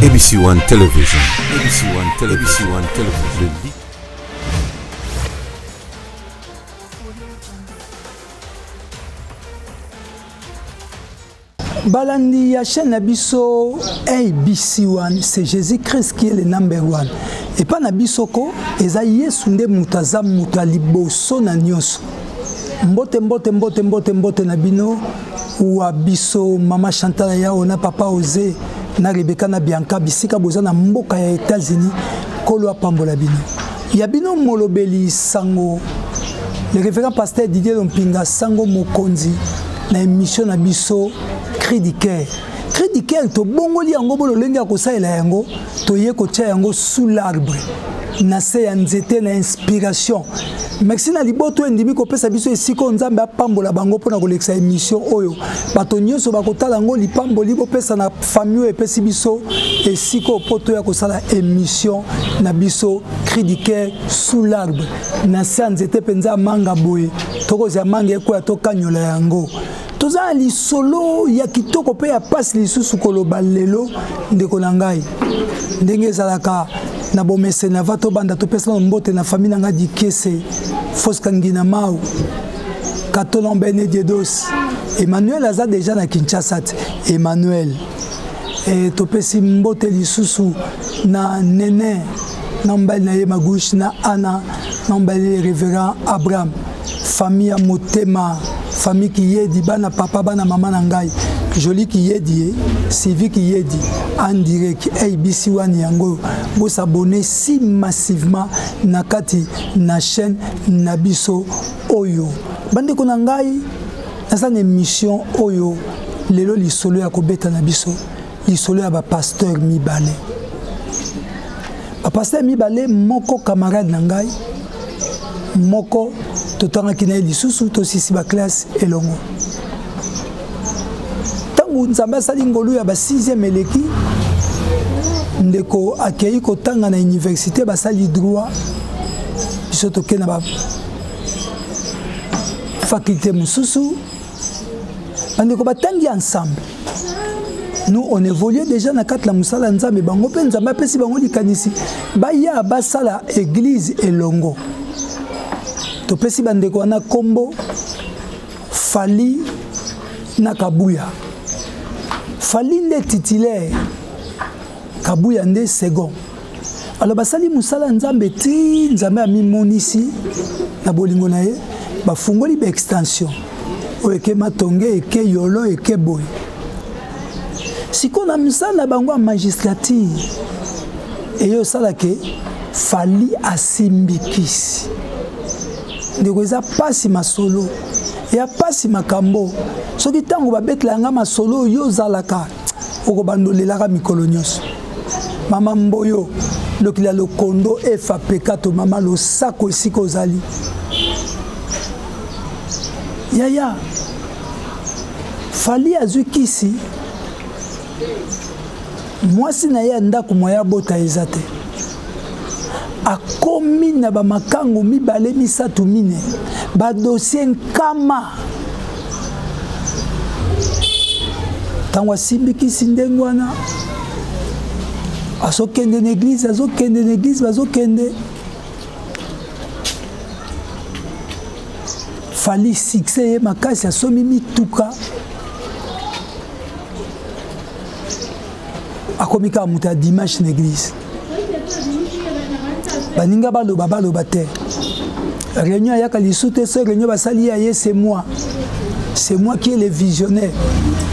ABC One Television. ABC One Television. ABC One Television. Balandi ya chaîne Abisso ABC One, c'est Jésus-Christ qui est le number one. Et pas Nabisoko, eza Yesu nde mutaza mutaliboso na nyoso. Mbote mbote mbote mbote mbote na bino ou Abisso mama Chantal ya ona papa Osé na Rebecca na Bianca bisika boza na mboka ya États-Unis kolo apambola bino. Ya bino molobeli sango. Le révérend pasteur Didier Lompinga sango mokonzi na émission na biso Cri du cœur. Cri du cœur to bongoli yango bolo lenga ko saela yango to ye ko tia yango sous l'arbre. Na se ya nzete na inspiration. Merci na liboto endimi ko pesa biso esiko nzambe apambola bango pona ko lekisa émission oyo. Bato nyonso bakotala ngo lipamboli bo pesa na famille epesi biso esiko poto ya ko sala émission na biso Cri du cœur sous l'arbre. Na se ya nzete penza manga boye. Toko za manga eko ya to kanyola yango. Toza li solo ya kitoko pe ya passe lisusu koloba lelo ndeko na ngai ndenge zalaka na bomese na vato banda to pesa na mbote na famille nga dikese Foskangina Mau Katolon Benediedos Emmanuel aza déjà na Kinshasa Emmanuel et to pesi mbote lisusu na Nene na mbali na Yema Gouche na Anna na mbali révérend Abraham famille à Motema famille qui yedi bana papa bana maman nangai joli qui yedi Sylvie qui yedi en direct ABC One yango vous s'abonner si massivement na kati na chaîne Nabiso Oyo bande ko nangai na une émission Oyo lelo lisolo ya kobeta Nabiso lisolo ya ba pasteur mibale ba pasteur mibale moko camarade nangai moko totanga kina lisusu to sisi ba classe elongo tangu nzamba sali ngolu ya ba 6e eleki ndeko akei ko tanga na université ba sali droit biso to kena ba faculté mususu ndeko batangi ensemble nous on évolue déjà na kat la musala nzambe bango pe nzamba pesi bango likanisi ba ya ba sala église elongo to pesi bandeko na kombo Fali na Kabuya Fali nde titulaire Kabuya nde second alors basali musala nzambe ti nzambe ami monisi na bolingo na ye bafungoli ba extension oeke matonge eke yolo eke boy sikona musala bango a magistrature eyo sala ke Fali asimbikisi ndeko eza pasi masolo ya pasi makambo soki tango babetela nga masolo yo zalaka okobandolelaka mikolo nyonso mama mboyo lokila lokondo FAPK to mama losako esika ozali yaya Fali azwi kisi mwasi na ye ndako moya bota eza te akomi na ba makango mibale misatu mine ba dossier nkama tango asimbikisi ndenge wana azokende na église bazokende Fali succès ye makasi asomi mituka akomi ka muta dimanche na église baninga baloba te réunion ya kalisute ce réunion basali ya ye c'est moi qui est le visionnaire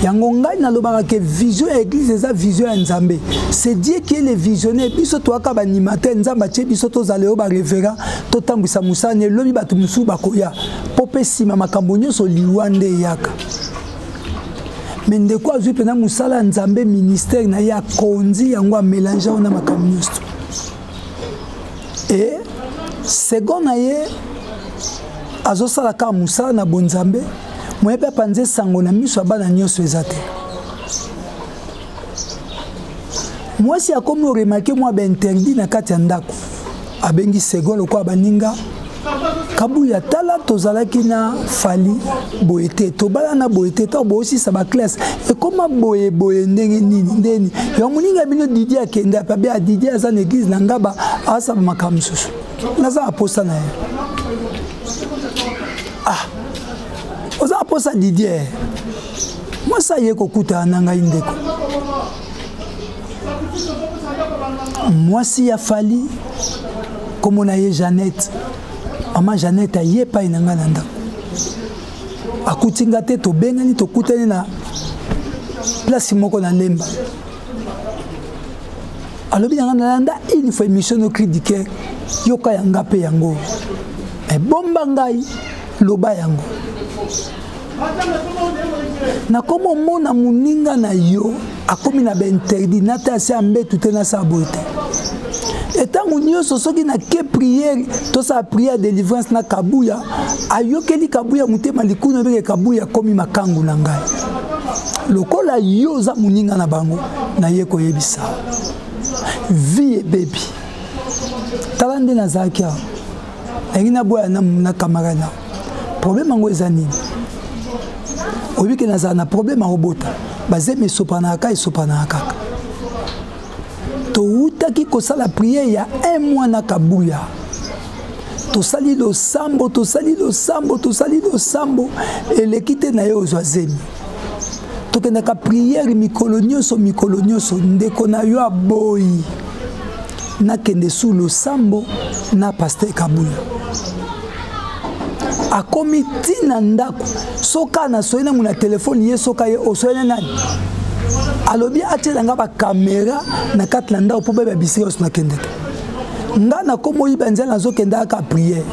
yango ngai na lobaka ke vision ya église eza vision ya nzambe c'est Dieu qui est le visionnaire biso to aka ba animateur nzamba che biso to zaleo ba révérend to tambisa musane lobi batu musu bakoya popesi mama makambo nyonso liwande yaka mais ndeko azwi pena musala nzambe ministère na ya konzi yango a mélanger ona makambo nyonso. Et second aye azosala ka musala na bonzambe moyepe panze sango na miso abana nyonso ezate moi si akomi remarquer moi ba interdit na kati ya ndako abengi second lokwa baninga Kabuya tala tozalaki na fali boete to bala na boete to bo aussi ça ba classe et comment boye ndenge nini ndeni yo muninga bino Didier akenda pa be Didier za église na ngaba asa makamsusu naza aposta na ye oza aposta Didier moi ça y est kokuta na ngai ndeko moi si ya fali comme on a eu Jeannette. Maman Jeannette aye pa inanga nanda. Akutinga te to bengani to kutani na place moko na lemba. Alobi nanga nanda une fois émission no cri du cœur yoka yanga pe yango. E bomba ngai loba yango. Na komo mona muninga na yo akomi na be interdit nata se ambetu te na sabote. Et tant que soki na ke prière to sa prière délivrance na kabuya ayokeli kabuya mutema likuna beke kabuya komi makangu na ngai lokola yoza muninga na bango na yeko yebisa vie baby talande na zakia engina boya na camarade problème ngo ezani obike na za na problème robota bazeme sopana ka isopana kaka Touta qui kosa la prière il y a un mois na kabuya. To sali lo sambo et le quitte na yo zoazemi. To kena ka prière mikolonioso ndeko na yo aboyi. Na kende sous lo sambo na pasteur kabuya. A komiti na ndako soka na soina muna telefone ye soka ye osoina nani. Alobi atilanga ba caméra na katlanda po beba bisiri osna kende nga na komo yibanza na zo kenda ka prière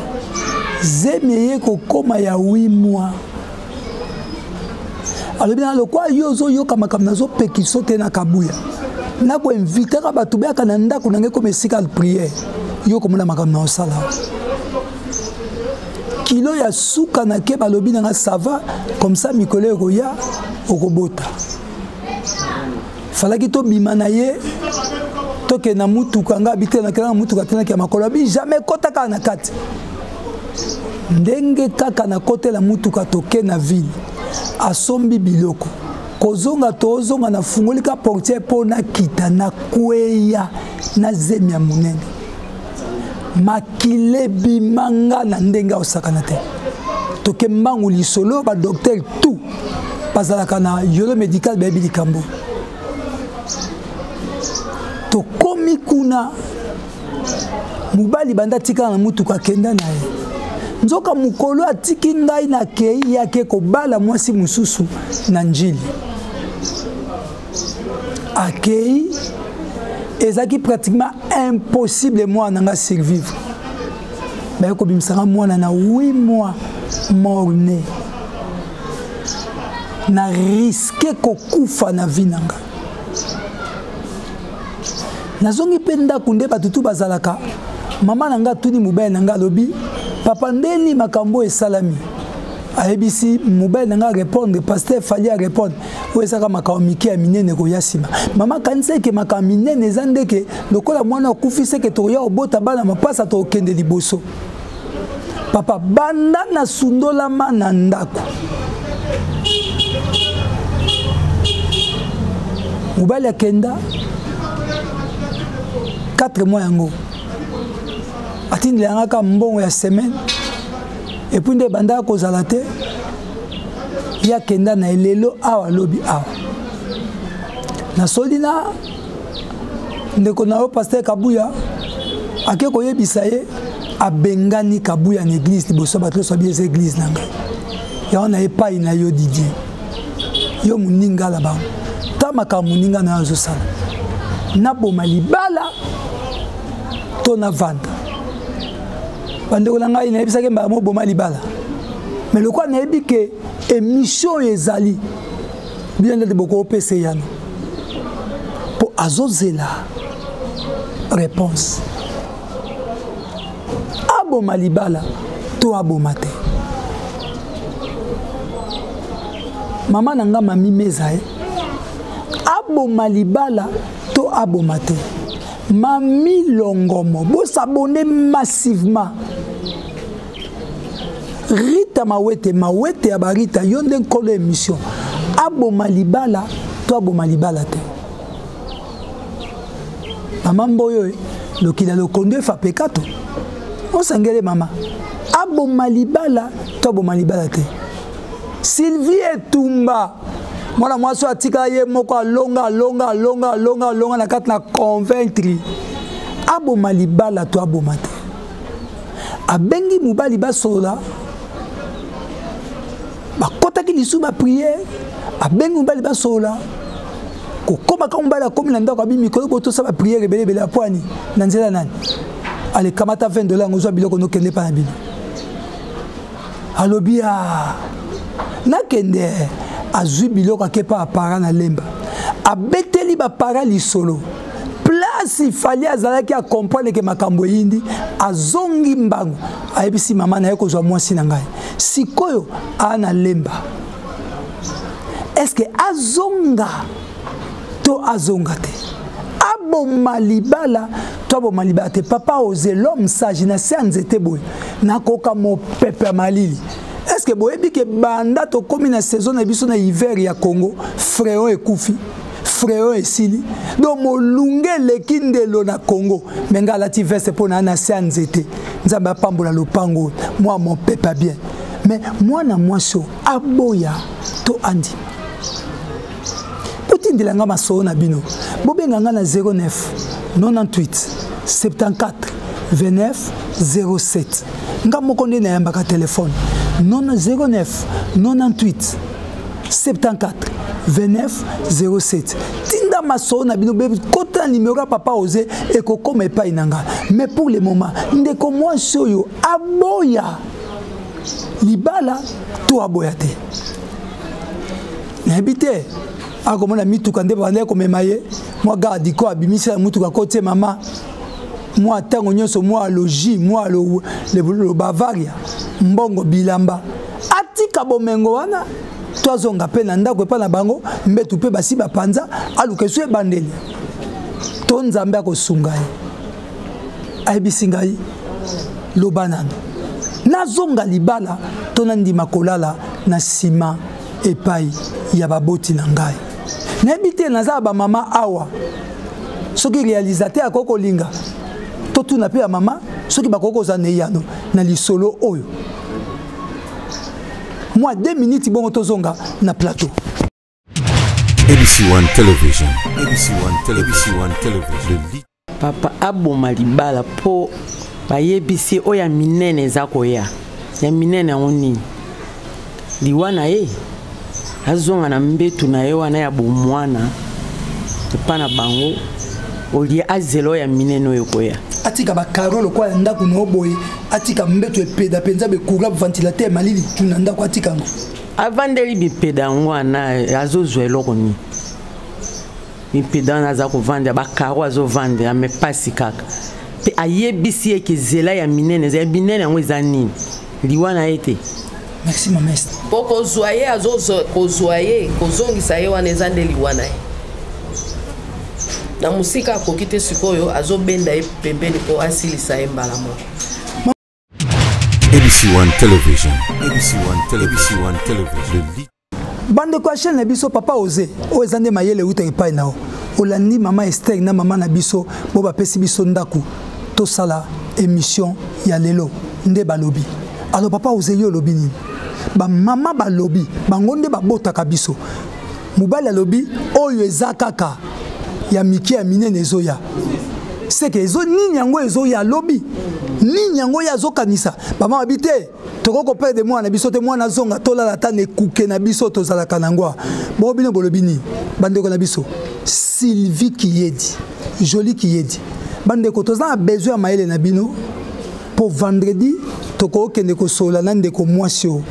zemeye ko koma ya 8 mois alobi na lokwa yozo yoka makamna zo pekiso te na kabuya na ko inviter ka batu beka na ndako nange ko mesika prière yoko mona makamna osala kilo ya suka na ke balobi na ça va comme ça mikole roya okobota Fallait que tu bimanaye, to ke na mutu kanga bite na kanga mutu katena kia makolo bi jamais kota ka na kati. Ndenge kaka na kote la mutu katoke na ville. Asombi biloko. Kozonga tozonga na fungoli ka portier po na kita na kweya na zemia munene. Makile bimanga na ndenga osakana te. Toke mbangu lisolo ba docteur tout. Bazalaka na yolo médical ba bilikambo. To komi kuna mubali banda tika na mutu ka kenda na ye nzoka mukolo atiki ngai na kei yake ko bala mwasi mususu na njili akei ezaki pratiquement impossible moi nanga survivre ba ko bimsanga mwana na 8 mois morne na risque ko kufa na vinanga nazongi penda kunde batutu bazalaka mama nanga tuni mobile nanga lobi papa ndeni makambo esalami ayebisi mobile nanga répondre pasteur fallait répondre oesaka makamiki ya minene ko yasima mama kanise ke makaminene ezandeke lokola mwana okufise ke to ya obota bana mapasa to kende liboso papa banda na sundola mana ndako mobile ya kenda 4 mois yango atindi yanga mbongo ya semaine et puis nde banda ko zalate ya kenda na elelo awa lobi awa na solina ndeko na o pasteur Kabuya ake ko yebisa ye abengani Kabuya na église liboso bato so bien église nanga ya ona epai na yo Didier yo muninga la ba tamaka muninga na zo sala na boma libala to na vanda bande ko ngai na ebisa ke mba mo boma libala mais le quoi na ebi ke émission ezali bien de beaucoup opese yana pour azozela réponse aboma libala to aboma te mama nanga mami mezae aboma libala to aboma te mami longomo bo s'abonner massivement Rita Mawete ya barita yonde nkolo émission. Aboma libala, to aboma libala te. Maman Boyo, le qui a le conduit fa pekato. On s'engage maman. Aboma libala, to aboma libala te. Sylvie Etumba. Moi so atika ye moko longa na kat na convaincre. Aboma libala to aboma te. Abengi mubali basola. Ba kota ki lisu ba prière. Abengi mubali basola. Ko koma ka mubali akomi na ndako abi mikolo boto sa ba prière belebele apwani na nzela nani. Ale kamata $20 ngozwa biloko no kende pa na bino. Alobia na kende azwi biloko akepa apara na lemba. Abeteli ba para lisolo. Place il fallait azalaki a comprendre que makambo yindi azongi mbangu ayebisi mama na yeko zwa mwasi na ngai sikoyo ana lemba. Est-ce que azonga to azonga te aboma libala to aboma libala te papa ose l'homme sage na se anzete boy na koka mo pepe malili. Est-ce que boyebi ke banda to komi na saison na biso na hiver ya Congo fréon ekufi frère esili donc molunge lekindelo na Congo menga lati veste pona na sanzete nzamba pambola lopango moi mon peuple pas bien mais moi na moi so aboya to andi potindela nga maso na bino bobenga nga na 09 98 74 29 07 nga moko nde na yamba ka téléphone 09 98 74 29 07. Tinda maso na bino bébé kota numéro papa osé et kokoma epa inanga. Mais pour le moment, ndeko moi soyo aboya libala to aboya te. N'habite a comme na mituka nde bande ko memaye moi garde ko abimisa mutuka kote mama moi tango nyonso moi logis moi le Bavaria mbongo bilamba atika bomengo wana toazonga pe na ndako epa na bango mbetu pe basi bapanza aluka esu ebandeli to nzambe akosunga ye ayebisi ngai loba nano nazonga libala to nandima kolala na nsima epai ya baboti na ngai nayebi te naza bamama awa soki réalisateur akoko kolinga to tuna pe ya mama soki bakoko kozwa neyano na lisolo oyo. Moi 2 minutes bon tozonga na plateau. ABC1 Television. ABC1 Television. Papa aboma libala po bayebisi oya minene zako ya minene oni liwana ye azonga na mbetu na ye wana ya bomwana pana bango olie azelo ya minene oyo koya atika ba karolo kwa ndako no boye atika mbetu epeda penza be kura ventilateur malili tuna ndako atika ngo avandeli bipeda ngwana azozwe lokoni bipeda na za ko vanda ba karo azovanda ya mepasi kaka pe ayebisi eke zela ya minene za binene ngo ezani liwana ete. Merci ma maître poko zoye azozo ko zoye ko zongisa ye wana ezande liwana na musika kokite sikoyo azobenda e pembeni ko asilisa embala mo. ABC1 Television. ABC1 Television. Bande kwa chaîne biso papa osé o ezande mayele uta epai nao olandi mama Esther na mama na biso bo ba pesi biso ndaku to sala émission ya lelo nde balobi alors papa osé yo lobi ni ba mama balobi bangonde ba botaka biso mubali alobi oyo ezakaka ya miki ya minene ezoya c'est que ezo nini yango ezoya lobi nini yango ya zokanisa mama habite toko perdre moi na biso te moi na zonga tola la tane kuke na biso to zala kanangwa bo bino bolobi ni bande ko na biso Sylvie Kiyedi joli Kiyedi bande ko toza besoin maele na bino pour vendredi toko kende ko sola na ndeko mwasio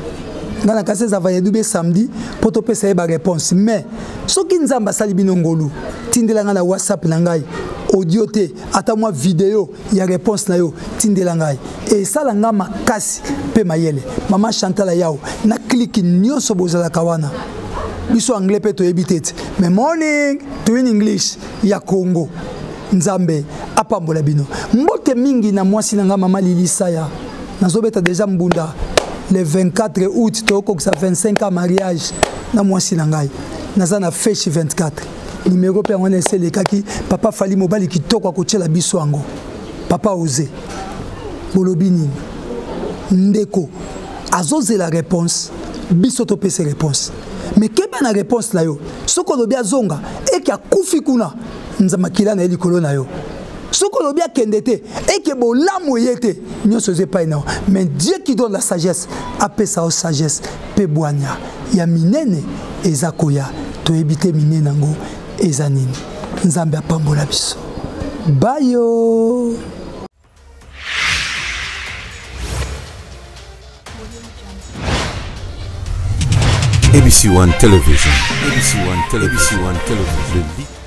ngana kase za vanyadu be samedi pour to pesa ba réponse mais soki nzamba sali bino ngolu tindela ngana WhatsApp na ngai audio te ata moi vidéo ya réponse na yo tindela ngai et sala nga makasi pe mayele mama Chantal yao na click nyoso bozala kawana biso anglais pe to ebitete mais morning to in English ya Congo nzambe apambola bino mbote mingi na mwasi na nga mama Lilisa ya nazobeta deja mbunda le 24 août tokokisa 25 ans mariage na mwasi na ngai naza na feshi 24 numéro pe ngone selekaki papa fali mobali kitoko akotiela biso yango papa osé bolobi nini ndeko azozela réponse biso topesa réponse mais keba na réponse na yo soko lobi azonga eki akufi kuna nzamakila na elikolo na yo soko lobi akende te eki bolamu yete nyonso zepa ina mais Dieu qui donne la sagesse apesa o sagesse pe bwanya ya minene ezakoya to ebite minene ngo ezanini nzambe apambola biso bayo. ABC One Television. ABC One Television.